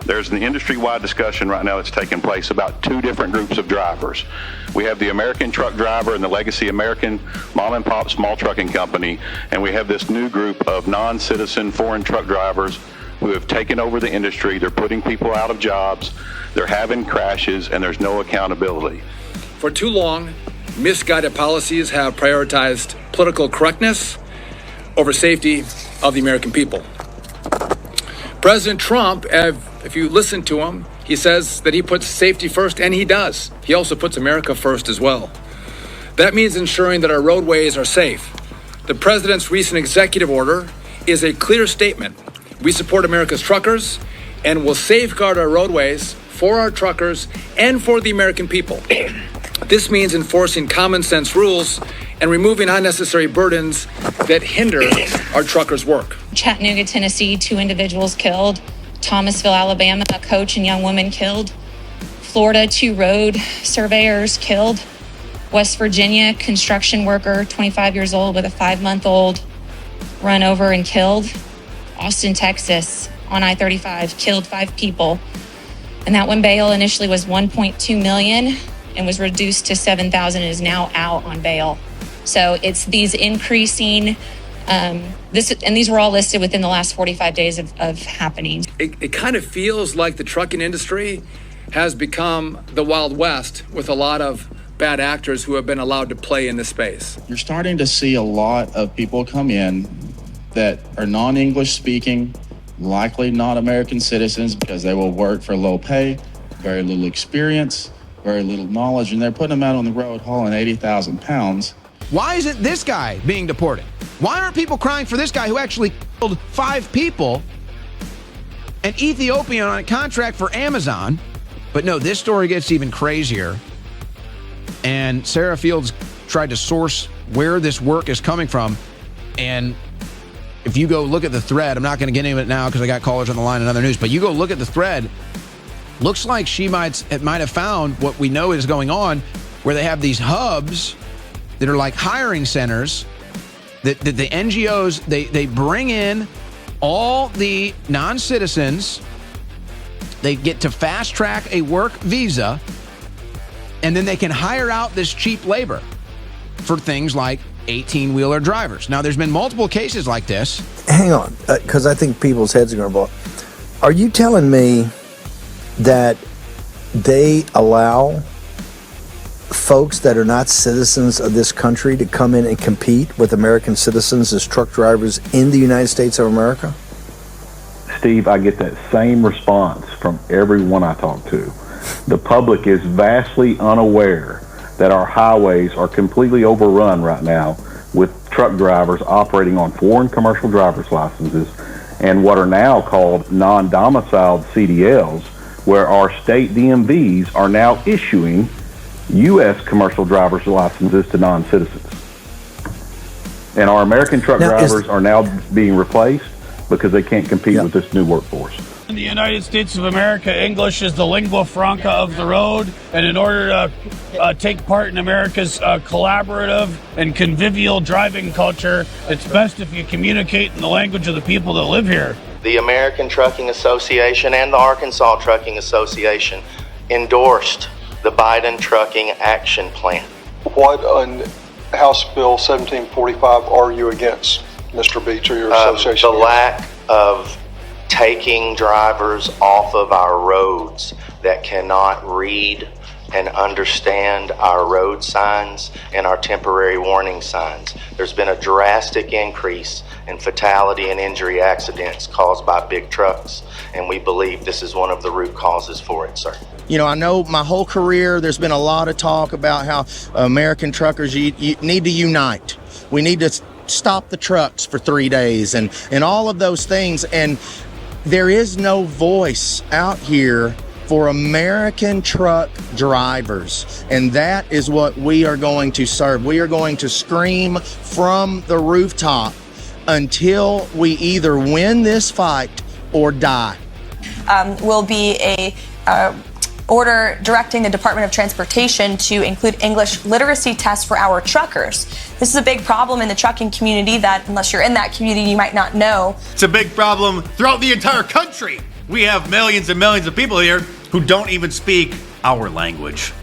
There's an industry-wide discussion right now that's taking place about two different groups of drivers. We have the American truck driver and the legacy American mom and pop small trucking company, and we have this new group of non-citizen foreign truck drivers who have taken over the industry. They're putting people out of jobs, they're having crashes, and there's no accountability. For too long, misguided policies have prioritized political correctness over safety of the American people. President Trump, if you listen to him, he says that he puts safety first, and he does. He also puts America first as well. That means ensuring that our roadways are safe. The president's recent executive order is a clear statement. We support America's truckers and will safeguard our roadways for our truckers and for the American people. This means enforcing common sense rules and removing unnecessary burdens that hinder our truckers' work. Chattanooga, Tennessee, 2 individuals killed. Thomasville, Alabama, a coach and young woman killed. Florida, 2 road surveyors killed. West Virginia, construction worker, 25 years old with a 5-month-old, run over and killed. Austin, Texas, on I-35, killed 5 people. And that one bail initially was $1.2 million and was reduced to $7,000 and is now out on bail. So it's these increasing, these were all listed within the last 45 days of happening. It kind of feels like the trucking industry has become the Wild West with a lot of bad actors who have been allowed to play in this space. You're starting to see a lot of people come in that are non-English speaking, likely not American citizens because they will work for low pay, very little experience, very little knowledge, and they're putting them out on the road hauling 80,000 pounds. Why isn't this guy being deported? Why aren't people crying for this guy who actually killed 5 people, an Ethiopian on a contract for Amazon? But no, this story gets even crazier. And Sarah Fields tried to source where this work is coming from. And if you go look at the thread, I'm not going to get into it now because I got callers on the line and other news, but you go look at the thread, looks like she might have found what we know is going on, where they have these hubs that are like hiring centers that the NGOs, they bring in all the non-citizens, they get to fast track a work visa, and then they can hire out this cheap labor for things like 18-wheeler drivers. Now, there's been multiple cases like this. Hang on, because I think people's heads are going to blow. Are you telling me that they allow folks that are not citizens of this country to come in and compete with American citizens as truck drivers in the United States of America? Steve, I get that same response from everyone I talk to. The public is vastly unaware that our highways are completely overrun right now with truck drivers operating on foreign commercial driver's licenses and what are now called non-domiciled CDLs, where our state DMVs are now issuing U.S. commercial driver's licenses to non-citizens. And our American truck drivers are now being replaced because they can't compete with this new workforce. In the United States of America, English is the lingua franca of the road, and in order to take part in America's collaborative and convivial driving culture, it's best if you communicate in the language of the people that live here. The American Trucking Association and the Arkansas Trucking Association endorsed the Biden Trucking Action Plan. What on House Bill 1745 are you against, Mr. Beach, or your association? The lack of taking drivers off of our roads that cannot read and understand our road signs and our temporary warning signs. There's been a drastic increase in fatality and injury accidents caused by big trucks, and we believe this is one of the root causes for it, sir. You know, I know my whole career there's been a lot of talk about how American truckers you need to unite. We need to stop the trucks for 3 days and all of those things, and there is no voice out here for American truck drivers, and that is what we are going to serve. We are going to scream from the rooftop until we either win this fight or die. Will be a order directing the Department of Transportation to include English literacy tests for our truckers. This is a big problem in the trucking community that, unless you're in that community, you might not know. It's a big problem throughout the entire country. we have millions and millions of people here who don't even speak our language.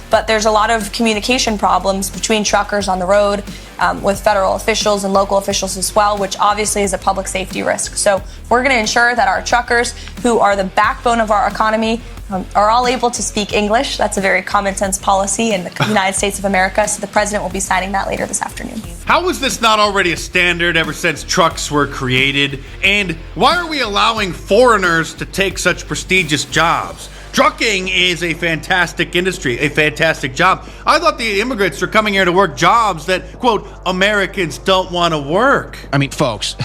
But there's a lot of communication problems between truckers on the road, with federal officials and local officials as well, which obviously is a public safety risk. So we're going to ensure that our truckers, who are the backbone of our economy, are all able to speak English. That's a very common sense policy in the United States of America. So the president will be signing that later this afternoon. How is this not already a standard ever since trucks were created? And why are we allowing foreigners to take such prestigious jobs? Trucking is a fantastic industry, a fantastic job. I thought the immigrants are coming here to work jobs that, quote, Americans don't want to work. I mean, folks,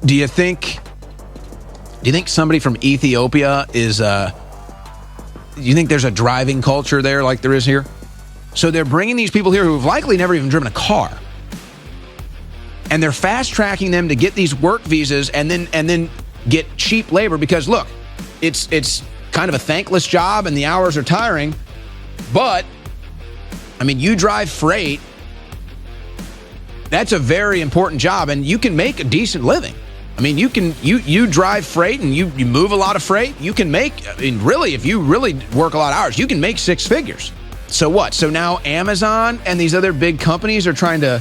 do you think somebody from Ethiopia is, do you think there's a driving culture there like there is here? So they're bringing these people here who've likely never even driven a car. And they're fast tracking them to get these work visas and then get cheap labor because, look, it's kind of a thankless job and the hours are tiring, but I mean, you drive freight. That's a very important job and you can make a decent living. I mean, you drive freight and you move a lot of freight. You can make, I mean, really, if you really work a lot of hours, you can make six figures. So what? So now Amazon and these other big companies are trying to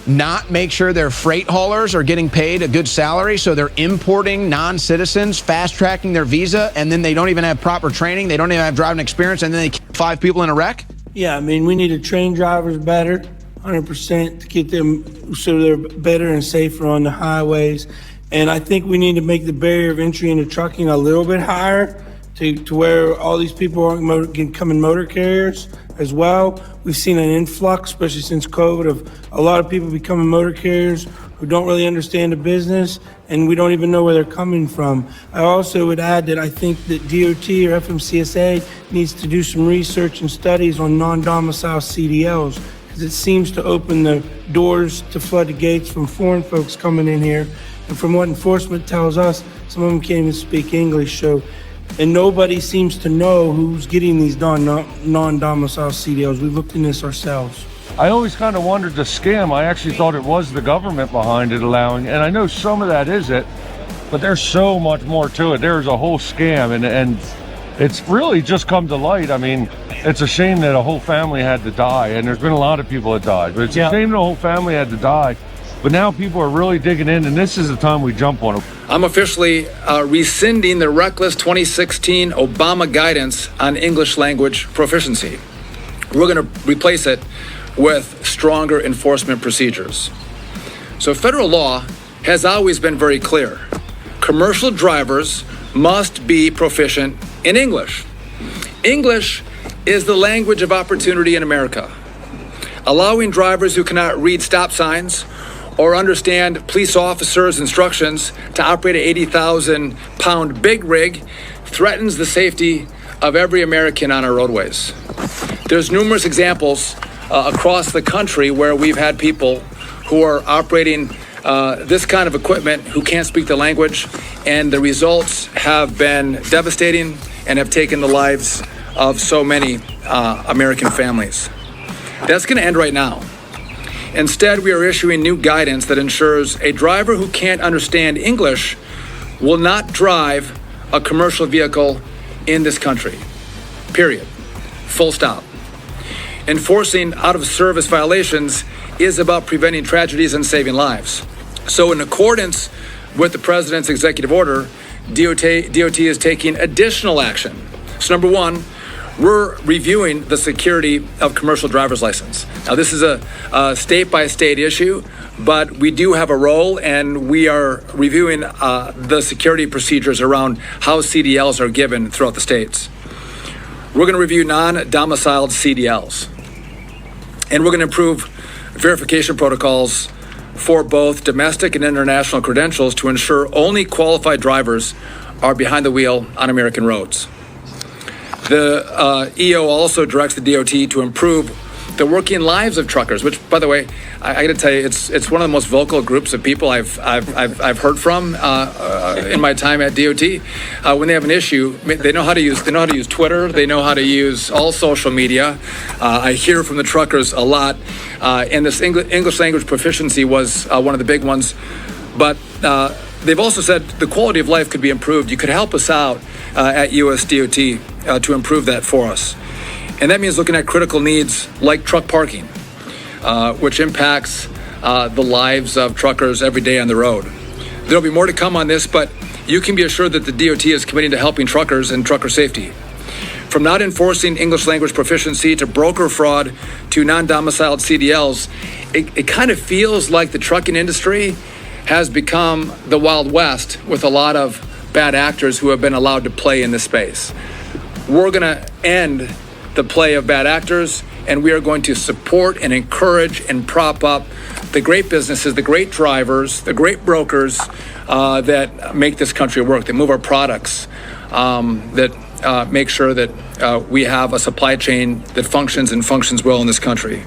not make sure their freight haulers are getting paid a good salary, so they're importing non-citizens, fast-tracking their visa, and then they don't even have proper training, they don't even have driving experience, and then they kill 5 people in a wreck? Yeah, I mean, we need to train drivers better, 100%, to get them so they're better and safer on the highways. And I think we need to make the barrier of entry into trucking a little bit higher to where all these people aren't becoming motor carriers as well. We've seen an influx, especially since COVID, of a lot of people becoming motor carriers who don't really understand the business, and we don't even know where they're coming from. I also would add that I think that DOT or FMCSA needs to do some research and studies on non-domicile CDLs, because it seems to open the doors to flood the gates from foreign folks coming in here. And from what enforcement tells us, some of them can't even speak English. And nobody seems to know who's getting these non-domicile CDLs. We've looked into this ourselves. I always kind of wondered the scam. I actually thought it was the government behind it allowing, and I know some of that is it, but there's so much more to it. There's a whole scam, and it's really just come to light. I mean, it's a shame that a whole family had to die, and there's been a lot of people that died, but it's a shame the whole family had to die. But now people are really digging in, and this is the time we jump on them. I'm officially rescinding the reckless 2016 Obama guidance on English language proficiency. We're going to replace it with stronger enforcement procedures. So federal law has always been very clear. Commercial drivers must be proficient in English. English is the language of opportunity in America. Allowing drivers who cannot read stop signs or understand police officers' instructions to operate an 80,000-pound big rig threatens the safety of every American on our roadways. There's numerous examples across the country where we've had people who are operating this kind of equipment who can't speak the language, and the results have been devastating and have taken the lives of so many American families. That's going to end right now. Instead, we are issuing new guidance that ensures a driver who can't understand English will not drive a commercial vehicle in this country. Period. Full stop. Enforcing out-of-service violations is about preventing tragedies and saving lives. So in accordance with the President's executive order, DOT is taking additional action. So number one, we're reviewing the security of commercial driver's license. Now, this is a state-by-state issue, but we do have a role, and we are reviewing the security procedures around how CDLs are given throughout the states. We're going to review non-domiciled CDLs, and we're going to improve verification protocols for both domestic and international credentials to ensure only qualified drivers are behind the wheel on American roads. The EO also directs the DOT to improve the working lives of truckers, which, by the way, I got to tell you, it's one of the most vocal groups of people I've heard from in my time at DOT. When they have an issue, they know how to use Twitter. They know how to use all social media. I hear from the truckers a lot, and this English language proficiency was one of the big ones. But they've also said the quality of life could be improved. You could help us out at US DOT to improve that for us. And that means looking at critical needs like truck parking, which impacts the lives of truckers every day on the road. There'll be more to come on this, but you can be assured that the DOT is committed to helping truckers and trucker safety. From not enforcing English language proficiency to broker fraud to non-domiciled CDLs, it kind of feels like the trucking industry has become the Wild West with a lot of bad actors who have been allowed to play in this space. We're going to end the play of bad actors, and we are going to support and encourage and prop up the great businesses, the great drivers, the great brokers that make this country work, that move our products, that make sure that we have a supply chain that functions and functions well in this country.